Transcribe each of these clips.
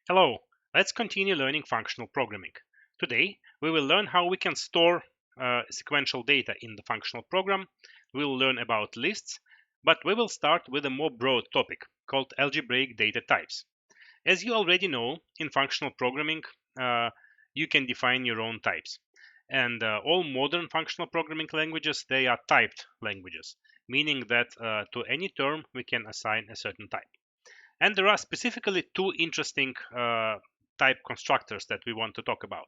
Hello, let's continue learning functional programming. Today, we will learn how we can store sequential data in the functional program. We'll learn about lists, but we will start with a more broad topic called algebraic data types. As you already know, in functional programming, you can define your own types. And all modern functional programming languages, they are typed languages, meaning that to any term, we can assign a certain type. And there are specifically two interesting type constructors that we want to talk about.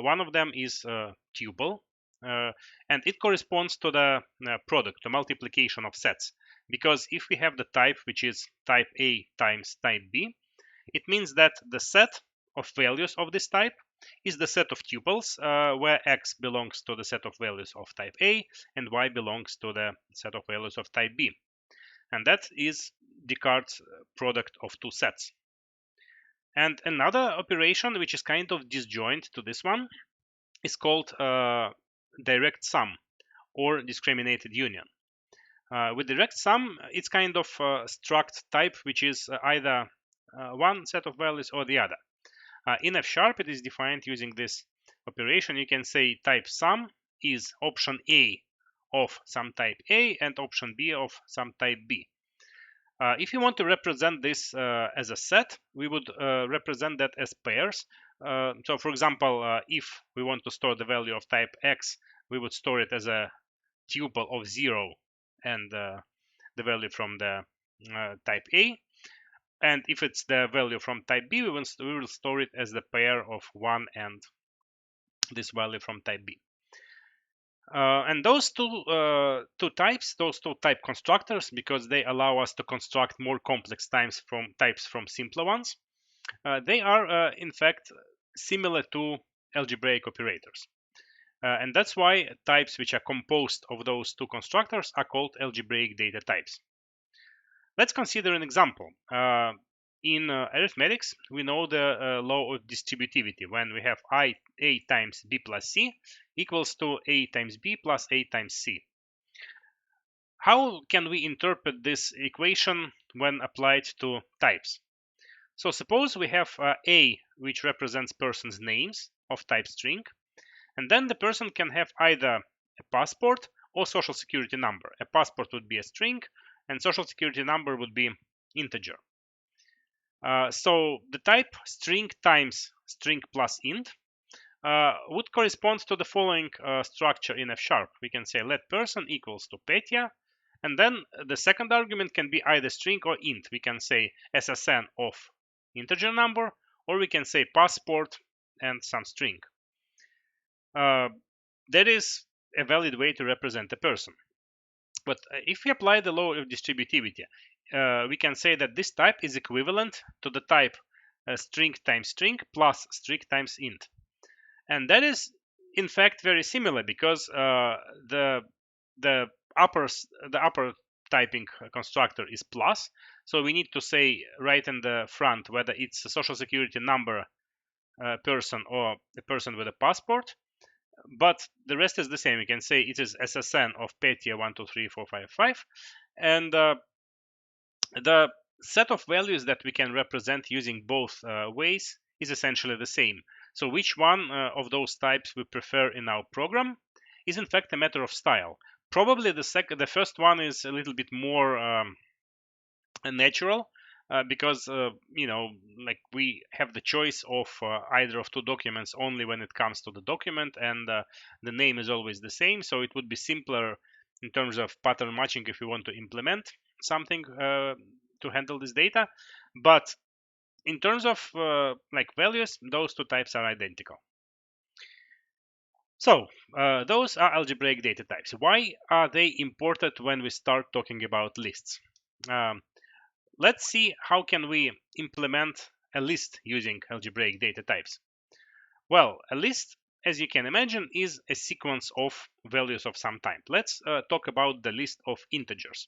One of them is tuple, uh, and it corresponds to the product, the multiplication of sets. Because if we have the type, which is type A times type B, it means that the set of values of this type is the set of tuples, where x belongs to the set of values of type A and y belongs to the set of values of type B. And that is Descartes' product of two sets. And another operation, which is kind of disjoint to this one, is called direct sum or discriminated union. With direct sum, it's kind of struct type, which is either one set of values or the other. In F sharp, it is defined using this operation. You can say type sum is option A of some type A and option B of some type B. If you want to represent this as a set, we would represent that as pairs. So for example, if we want to store the value of type x, we would store it as a tuple of 0 and the value from the type A. And if it's the value from type B, we will store it as the pair of 1 and this value from type B. And those two types, those two type constructors, because they allow us to construct more complex types from simpler ones, they are in fact similar to algebraic operators. And that's why types which are composed of those two constructors are called algebraic data types. Let's consider an example. In arithmetics, we know the law of distributivity when we have a times b plus c equals to a times b plus a times c. How can we interpret this equation when applied to types? So suppose we have a, which represents persons' names of type string, and then the person can have either a passport or social security number. A passport would be a string, and social security number would be integer. So the type string times string plus int would correspond to the following structure in F sharp. We can say let person equals to Petya, and then the second argument can be either string or int. We can say SSN of integer number, or we can say passport and some string. That is a valid way to represent a person. But if we apply the law of distributivity, we can say that this type is equivalent to the type string times string plus string times int. And that is in fact very similar because the upper typing constructor is plus, so we need to say right in the front whether it's a social security number person or a person with a passport, but the rest is the same. You can say it is SSN of Petya 1234555, and the set of values that we can represent using both ways is essentially the same. So which one of those types we prefer in our program is in fact a matter of style. Probably the first one is a little bit more natural because like we have the choice of either of two documents only when it comes to the document, and the name is always the same, so it would be simpler in terms of pattern matching if we want to implement something to handle this data. But in terms of like values, those two types are identical. So those are algebraic data types. Why are they important when we start talking about lists? Let's see how can we implement a list using algebraic data types. Well, a list, as you can imagine, is a sequence of values of some type. Let's talk about the list of integers.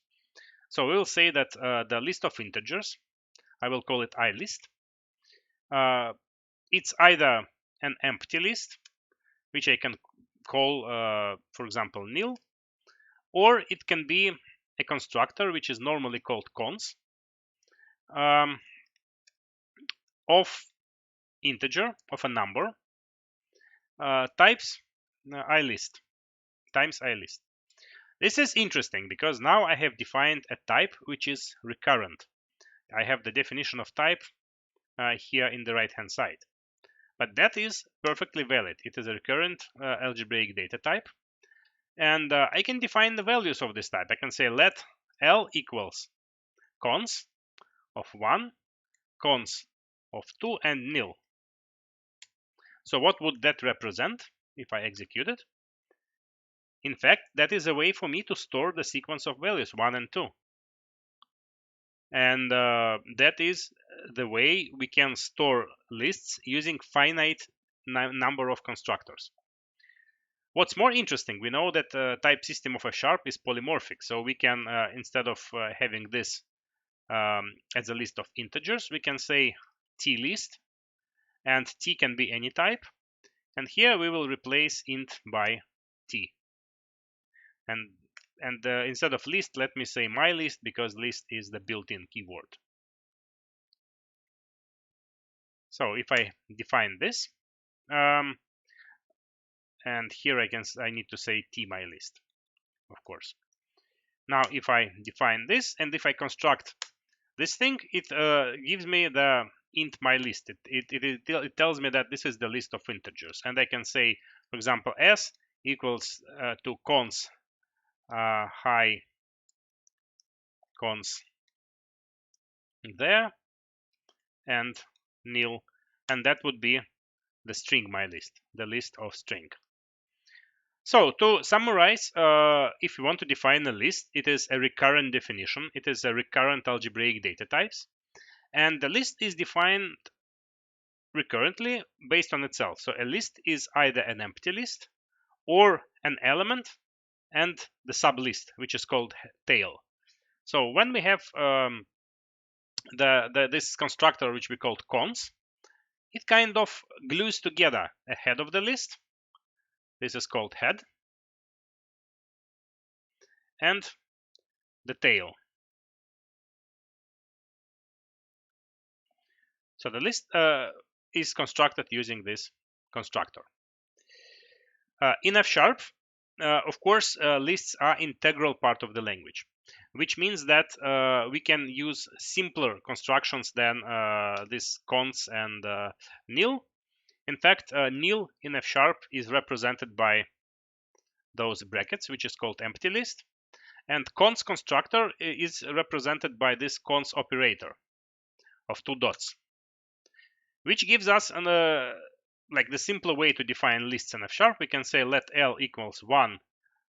So we'll say that the list of integers, I will call it iList. It's either an empty list, which I can call, for example, nil, or it can be a constructor, which is normally called cons. of integer, of a number, types iList, times iList. This is interesting because now I have defined a type which is recurrent. I have the definition of type here in the right hand side. But that is perfectly valid. It is a recurrent algebraic data type. And I can define the values of this type. I can say let L equals cons of 1, cons of 2, and nil. So what would that represent if I execute it? In fact, that is a way for me to store the sequence of values 1 and 2. And that is the way we can store lists using finite number of constructors. What's more interesting, we know that type system of # is polymorphic. So we can, instead of having this as a list of integers, we can say t list, and t can be any type. And here we will replace int by t. And instead of list, let me say my list, because list is the built-in keyword. So if I define this, and here I need to say t my list, of course. Now if I define this, and if I construct this thing, it gives me the int my list. It tells me that this is the list of integers, and I can say, for example, s equals to cons high cons there, and nil, and that would be the string my list, the list of string. So to summarize, if you want to define a list, it is a recurrent definition. It is a recurrent algebraic data types, and the list is defined recurrently based on itself. So a list is either an empty list or an element and the sublist, which is called tail. So when we have this constructor which we called cons, it kind of glues together a head of the list. This is called head, and the tail. So the list is constructed using this constructor. In F#, of course, lists are integral part of the language, which means that we can use simpler constructions than this cons and nil. In fact, nil in F# is represented by those brackets, which is called empty list, and cons constructor is represented by this cons operator of 2 dots, which gives us an like the simpler way to define lists in F#. We can say let L equals 1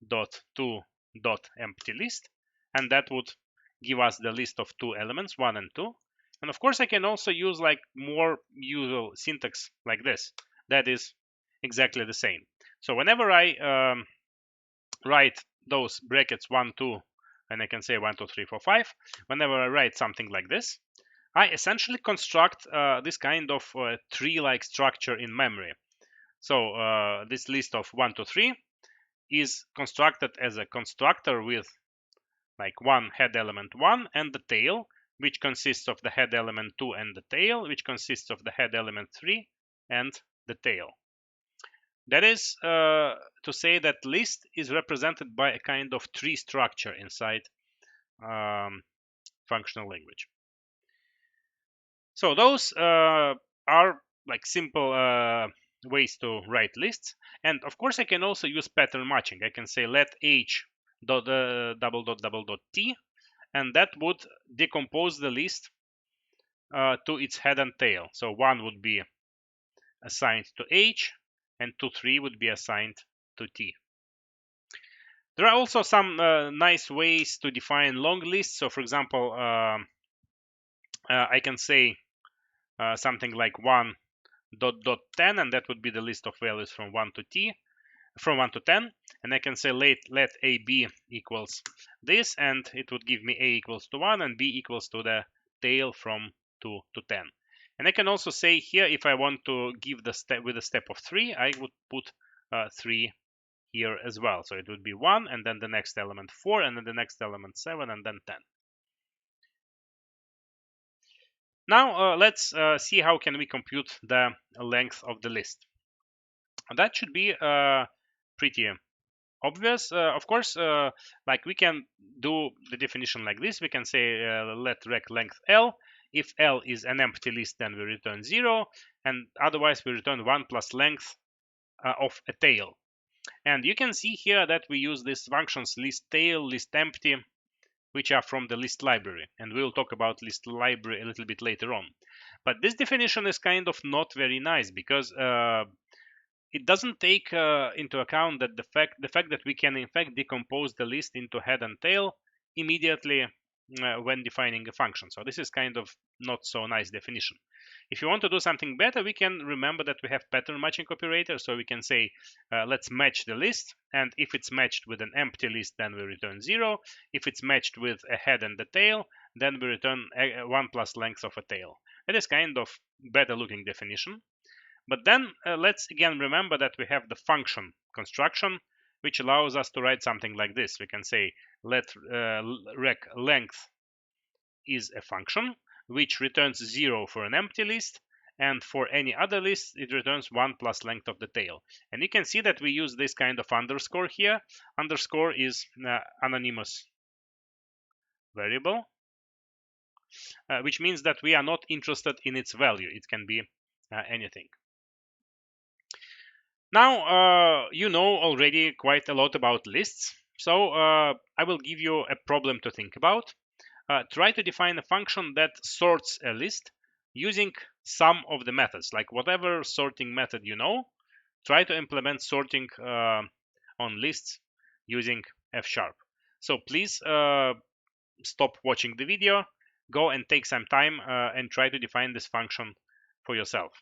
dot 2 dot empty list, and that would give us the list of 2 elements, 1 and 2. And of course I can also use like more usual syntax like this. That is exactly the same. So whenever I write those brackets 1 2, and I can say 1 2 3 4 5, whenever I write something like this, I essentially construct this kind of tree-like structure in memory. So this list of 1 2 3 is constructed as a constructor with like one head element 1 and the tail, which consists of the head element 2 and the tail, which consists of the head element 3 and the tail. That is to say that list is represented by a kind of tree structure inside functional language. So those are like simple ways to write lists. And of course I can also use pattern matching. I can say let h dot double dot t, and that would decompose the list to its head and tail. So 1 would be assigned to h, and 2 3 would be assigned to t. There are also some nice ways to define long lists. So for example, I can say something like 1 dot 10, and that would be the list of values from 1 to 10, and I can say let AB equals this, and it would give me A equals to 1 and B equals to the tail from 2 to 10. And I can also say here, if I want to give the step with a step of 3, I would put 3 here as well. So it would be 1, and then the next element 4, and then the next element 7, and then 10. Now let's see how can we compute the length of the list. That should be pretty obvious. Of course, like we can do the definition like this. We can say let rec length L. If L is an empty list, then we return 0, and otherwise we return 1 plus length of a tail. And you can see here that we use these functions list tail, list empty, which are from the list library, and we'll talk about list library a little bit later on. But this definition is kind of not very nice because it doesn't take into account that the fact that we can in fact decompose the list into head and tail immediately when defining a function. So this is kind of not so nice definition. If you want to do something better, we can remember that we have pattern matching operator. So we can say let's match the list, and if it's matched with an empty list, then we return 0. If it's matched with a head and the tail, then we return 1 plus length of a tail. That is kind of better looking definition. But then let's again remember that we have the function construction, which allows us to write something like this. We can say let rec length is a function which returns 0 for an empty list, and for any other list it returns 1 plus length of the tail. And you can see that we use this kind of underscore here. Underscore is anonymous variable, which means that we are not interested in its value. It can be anything. Now, you know already quite a lot about lists, so I will give you a problem to think about. Try to define a function that sorts a list using some of the methods, like whatever sorting method you know. Try to implement sorting on lists using F#. So please stop watching the video, go and take some time and try to define this function for yourself.